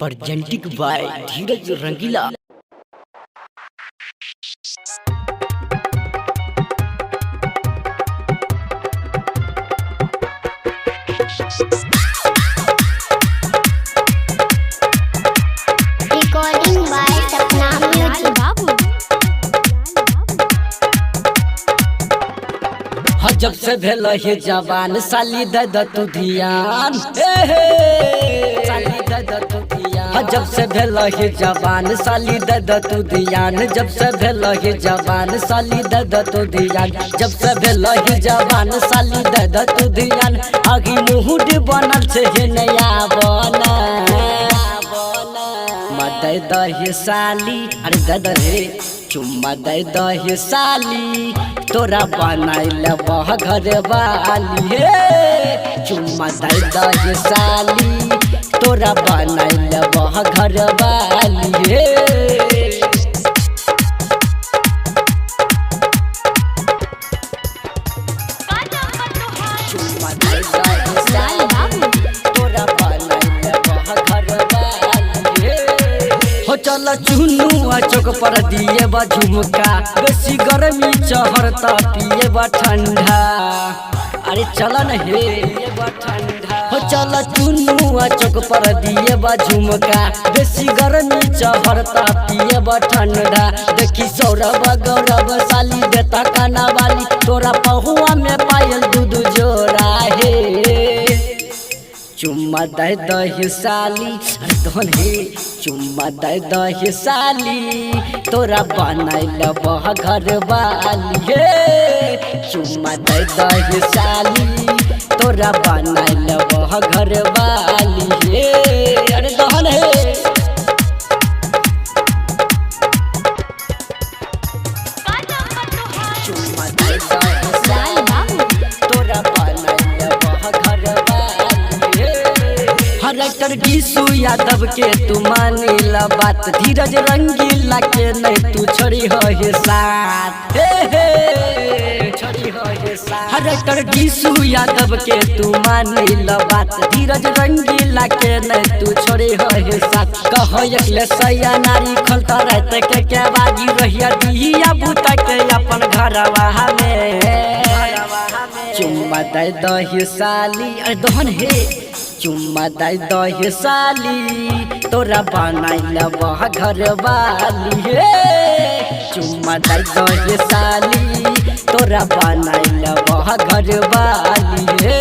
presented by Dheeraj Rangila. Recording by Sapna Music. जब से भेल हे जवान साली दे द तू ध्यान, साली दे द तू ध्यान। जब से भेल हे जवान साली दे द तू ध्यान, जब से भेल हे जवान साली दे द तू ध्यान, जब से भेल हे जवान साली दे द तू ध्यान। आगे मुहूर्त बनल छे हे नया बना मदे दही साली, अरे दे द रे चुम्मा दे दही साली, तोरा बनाइल बह घर वाली हे। चुम्मा दे दही साली, तोरा बनाइल बह घर वाली हे। चुम्मा दे दही साली, तोरा बनाइल बह घर वाली हे। हो चल चुनुआ चौक पर दिए बा झुमका, बेसी गर्मी चहरता पिए बा ठंडा। अरे चल न हे ठंडा। हो चल चुनुआ चौक पर दिए बा झुमका, बेसी गर्मी चहरता पिए बा ठंडा। देखी सौरभ गौरव साली देता काना वाली, तोरा पहुआ में पायल दूध जोड़ा हे। चुम्मा दे दही साली, अरे दोन हे चुम्मा दे दही साली, तोरा बनाइल बह घर वाली हे। चुम्मा दे दही साली, तोरा बनाइल बह घर वाली हे। अरे दोन हे चुम्मा दे दही साली, तोरा बनाइल बह घर वाली हे। हर गीसु यादव के तू मानिला बात, धीरज रंगीला के नहीं तू छोड़ी हो हे साथ, छोड़ी हो हे साथ। हर गीसु यादव के तू मानिला बात, धीरज रंगीला के नहीं तू छोड़ी हो हे साथ। कहो एकले सैया नारी खलता रहते के क्या बाजी रहिया दिया बूता के अपन घरवा में। चुम्मा दे दही साली, अरे दोहन हे चुम्मा दे दही साली, तोरा बनाइल बह घर वाली हे। चुम्मा दे दही साली, तोरा बनाइल बह घर वाली हे।